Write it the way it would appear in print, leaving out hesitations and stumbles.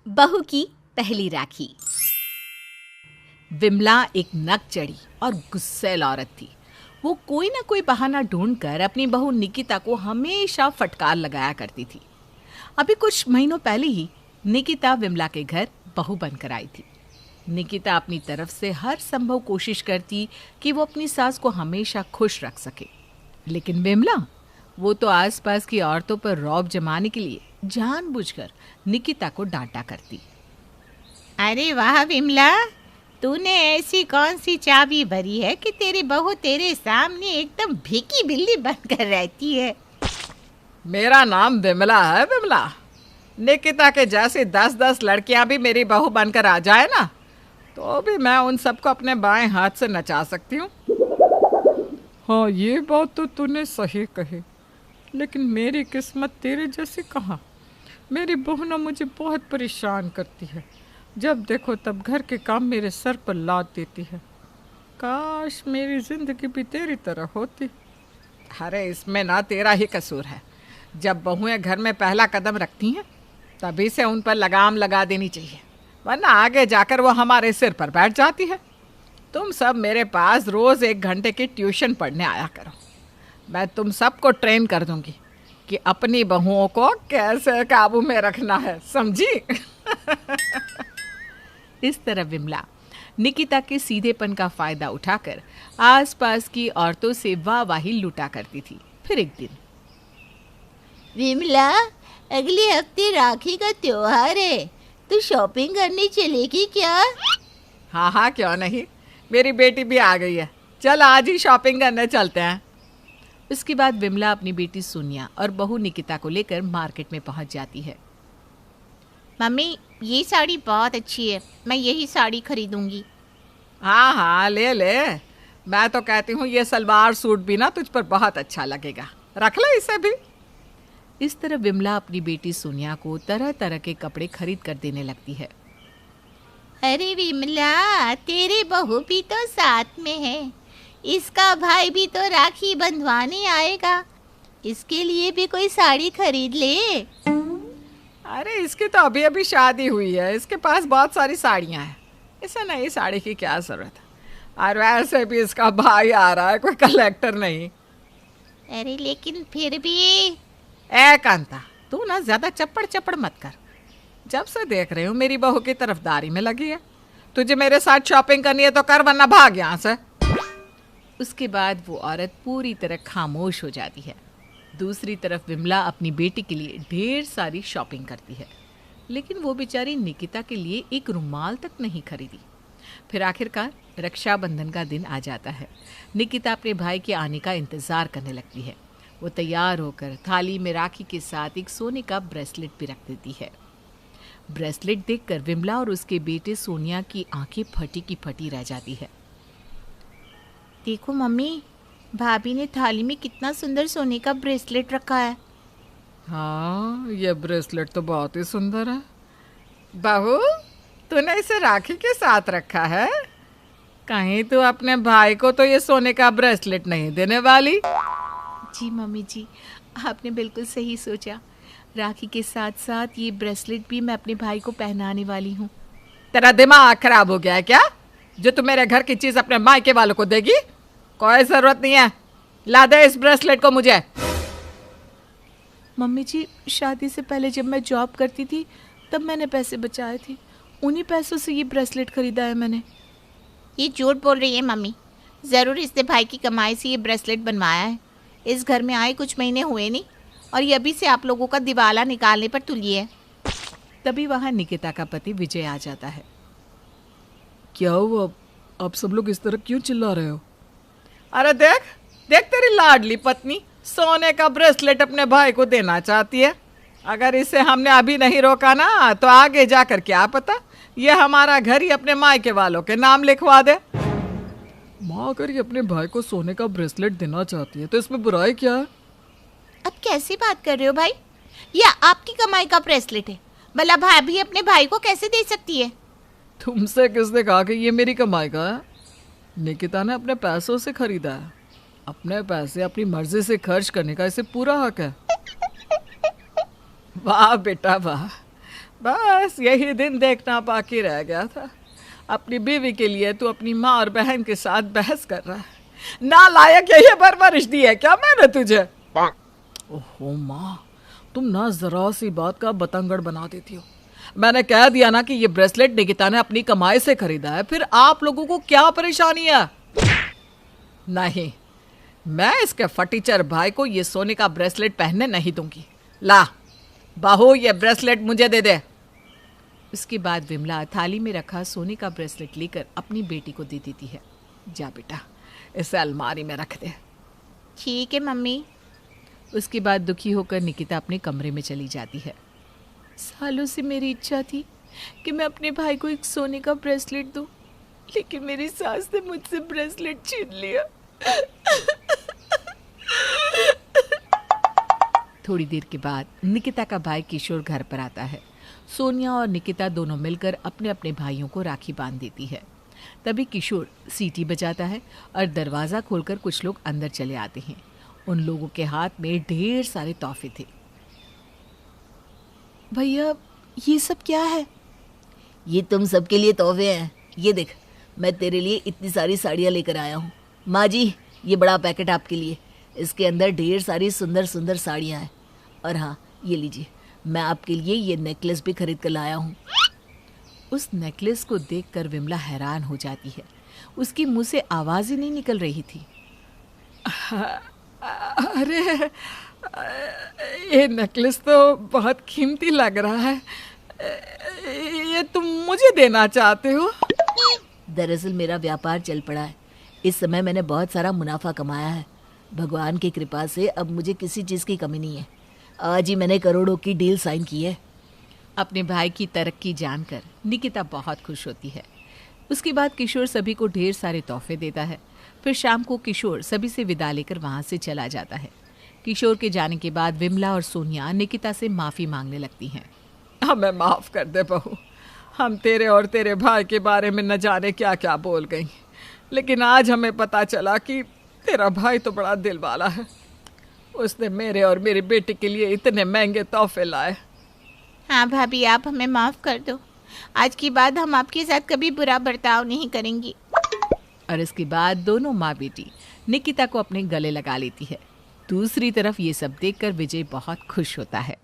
बहू की पहली राखी। विमला एक नकचढ़ी और गुस्सैल औरत थी। वो कोई ना कोई बहाना ढूंढकर अपनी बहू निकिता को हमेशा फटकार लगाया करती थी। अभी कुछ महीनों पहले ही निकिता विमला के घर बहू बनकर आई थी। निकिता अपनी तरफ से हर संभव कोशिश करती कि वो अपनी सास को हमेशा खुश रख सके, लेकिन विमला वो तो आसपास की औरतों पर रौब जमाने के लिए जानबूझकर निकिता को डांटा करती। अरे वाह विमला, तूने ऐसी कौन सी चाबी भरी है कि तेरी बहू तेरे सामने एकदम भीकी बिल्ली बनकर रहती है। मेरा नाम विमला है विमला। निकिता के जैसी 10-10 लड़कियां भी मेरी बहू बनकर आ जाए ना, तो भी मैं उन सबको अपने बाएं हाथ से नचा सकती हूँ। हाँ, ये बात तो तूने सही कही, लेकिन मेरी किस्मत तेरे जैसी कहाँ। मेरी बहू ना मुझे बहुत परेशान करती है। जब देखो तब घर के काम मेरे सर पर लाद देती है। काश मेरी जिंदगी भी तेरी तरह होती। अरे इसमें ना तेरा ही कसूर है। जब बहुएं घर में पहला कदम रखती हैं तभी से उन पर लगाम लगा देनी चाहिए, वरना आगे जाकर वो हमारे सिर पर बैठ जाती है। तुम सब मेरे पास रोज 1 घंटे की ट्यूशन पढ़ने आया करो। मैं तुम सबको ट्रेन कर दूंगी कि अपनी बहुओं को कैसे काबू में रखना है, समझी? इस तरह विमला निकिता के सीधेपन का फायदा उठाकर आसपास की औरतों से वाहवाही लूटा करती थी। फिर एक दिन, विमला, अगले हफ्ते राखी का त्योहार है, तू शॉपिंग करने चलेगी क्या? हाँ हाँ, क्यों नहीं। मेरी बेटी भी आ गई है, चल आज ही शॉपिंग करने चलते हैं। उसके बाद विमला अपनी बेटी सोनिया और बहू निकिता को लेकर मार्केट में पहुंच जाती है। मम्मी, ये साड़ी बहुत अच्छी है, मैं यही साड़ी खरीदूंगी। हाँ हाँ, ले ले। मैं तो कहती हूँ ये सलवार सूट भी ना तुझ पर बहुत अच्छा लगेगा, रख ले इसे भी। इस तरह विमला अपनी बेटी सोनिया को तरह तरह के कपड़े खरीद कर देने लगती है। अरे विमला, तेरे बहू भी तो साथ में है, इसका भाई भी तो राखी बंधवाने आएगा, इसके लिए भी कोई साड़ी खरीद ले। अरे इसकी तो अभी अभी शादी हुई है, इसके पास बहुत सारी साड़ियाँ हैं, इसे नई साड़ी की क्या ज़रूरत है। और वैसे भी इसका भाई आ रहा है, कोई कलेक्टर नहीं। अरे लेकिन फिर भी। ए कांता, तू ना ज़्यादा चप्पड़ चप्पड़ मत कर। जब से देख रही हूँ मेरी बहू की तरफदारी में लगी है। तुझे मेरे साथ शॉपिंग करनी है तो कर, वरना भाग यहाँ से। उसके बाद वो औरत पूरी तरह खामोश हो जाती है। दूसरी तरफ विमला अपनी बेटी के लिए ढेर सारी शॉपिंग करती है, लेकिन वो बेचारी निकिता के लिए एक रुमाल तक नहीं खरीदी। फिर आखिरकार रक्षाबंधन का दिन आ जाता है। निकिता अपने भाई के आने का इंतज़ार करने लगती है। वो तैयार होकर थाली में राखी के साथ एक सोने का ब्रेसलेट भी रख देती है। ब्रेसलेट देखकर विमला और उसके बेटे सोनिया की आंखें फटी की फटी रह जाती है। देखो मम्मी, भाभी ने थाली में कितना सुंदर सोने का ब्रेसलेट रखा है। हाँ, ये ब्रेसलेट तो बहुत ही सुंदर है। बहू, तूने इसे राखी के साथ रखा है? कहीं तू अपने भाई को तो ये सोने का ब्रेसलेट नहीं देने वाली? जी मम्मी जी, आपने बिल्कुल सही सोचा। राखी के साथ साथ ये ब्रेसलेट भी मैं अपने भाई को पहनाने वाली हूँ। तेरा दिमाग खराब हो गया है क्या, जो तू मेरे घर की चीज अपने मायके वालों को देगी? कोई जरूरत नहीं है, ला दे इस ब्रेसलेट को मुझे। मम्मी जी, शादी से पहले जब मैं जॉब करती थी तब मैंने पैसे बचाए थे, उन्हीं पैसों से ये ब्रेसलेट खरीदा है मैंने। ये झूठ बोल रही है मम्मी, ज़रूर इसने भाई की कमाई से ये ब्रेसलेट बनवाया है। इस घर में आए कुछ महीने हुए नहीं और ये अभी से आप लोगों का दिवाला निकालने पर तुली है। तभी वहाँ निकिता का पति विजय आ जाता है। क्या हुआ? आप सब लोग इस तरह क्यों चिल्ला रहे हो? अरे देख देख, तेरी लाडली पत्नी सोने का ब्रेसलेट अपने भाई को देना चाहती है। अगर इसे हमने अभी नहीं रोका ना तो आगे जाकर क्या पता ये हमारा घर ही अपने मायके वालों के नाम लिखवा दे। माँ अगर ये अपने भाई को सोने का ब्रेसलेट देना चाहती है तो इसमें बुराई क्या है? अब कैसी बात कर रहे हो भाई, यह आपकी कमाई का ब्रेसलेट है, भला भाभी अपने भाई को कैसे दे सकती है? तुमसे किसने कहा कि ये मेरी कमाई का है? निकिता ने अपने पैसों से खरीदा है। अपने पैसे अपनी मर्जी से खर्च करने का इसे पूरा हक है। वाह बेटा वाह, बस यही दिन देखना बाकी रह गया था। अपनी बीवी के लिए तू अपनी माँ और बहन के साथ बहस कर रहा है। नालायक, यही परवरिश दी है क्या मैंने तुझे? ओहो माँ, तुम ना जरा सी बात का बतंगड़ बना देती हो। मैंने कह दिया ना कि ये ब्रेसलेट निकिता ने अपनी कमाई से खरीदा है, फिर आप लोगों को क्या परेशानी है? नहीं, मैं इसके फटीचर भाई को ये सोने का ब्रेसलेट पहनने नहीं दूंगी। ला बहू, ये ब्रेसलेट मुझे दे दे। उसके बाद विमला थाली में रखा सोने का ब्रेसलेट लेकर अपनी बेटी को दे देती है। जा बेटा, इसे अलमारी में रख दे। ठीक है मम्मी। उसके बाद दुखी होकर निकिता अपने कमरे में चली जाती है। सालों से मेरी इच्छा थी कि मैं अपने भाई को एक सोने का ब्रेसलेट दूं, लेकिन मेरी सास ने मुझसे ब्रेसलेट छीन लिया। थोड़ी देर के बाद निकिता का भाई किशोर घर पर आता है। सोनिया और निकिता दोनों मिलकर अपने अपने भाइयों को राखी बांध देती है। तभी किशोर सीटी बजाता है और दरवाज़ा खोलकर कुछ लोग अंदर चले आते हैं। उन लोगों के हाथ में ढेर सारे तोहफे थे। भैया, ये सब क्या है? ये तुम सबके लिए तोहफे हैं। ये देख, मैं तेरे लिए इतनी सारी साड़ियाँ लेकर आया हूँ। माँ जी, ये बड़ा पैकेट आपके लिए। इसके अंदर ढेर सारी सुंदर सुंदर साड़ियाँ हैं। और हाँ, ये लीजिए, मैं आपके लिए ये नेकलेस भी खरीद कर लाया हूँ। उस नेकलेस को देखकर विमला हैरान हो जाती है। उसके मुंह से आवाज़ ही नहीं निकल रही थी। अरे, ये नेकलेस तो बहुत कीमती लग रहा है। ये तुम मुझे देना चाहते हो? दरअसल मेरा व्यापार चल पड़ा है। इस समय मैंने बहुत सारा मुनाफा कमाया है। भगवान की कृपा से अब मुझे किसी चीज़ की कमी नहीं है। आज ही मैंने करोड़ों की डील साइन की है। अपने भाई की तरक्की जानकर निकिता बहुत खुश होती है। उसके बाद किशोर सभी को ढेर सारे तोहफे देता है। फिर शाम को किशोर सभी से विदा लेकर वहाँ से चला जाता है। किशोर के जाने के बाद विमला और सोनिया निकिता से माफ़ी मांगने लगती हैं। हमें माफ़ कर दे बहू, हम तेरे और तेरे भाई के बारे में न जाने क्या क्या बोल गई, लेकिन आज हमें पता चला कि तेरा भाई तो बड़ा दिल वाला है। उसने मेरे और मेरी बेटी के लिए इतने महंगे तोहफे लाए। हाँ भाभी, आप हमें माफ़ कर दो। आज के बाद हम आपके साथ कभी बुरा बर्ताव नहीं करेंगी। और इसके बाद दोनों माँ बेटी निकिता को अपने गले लगा लेती है। दूसरी तरफ ये सब देखकर विजय बहुत खुश होता है।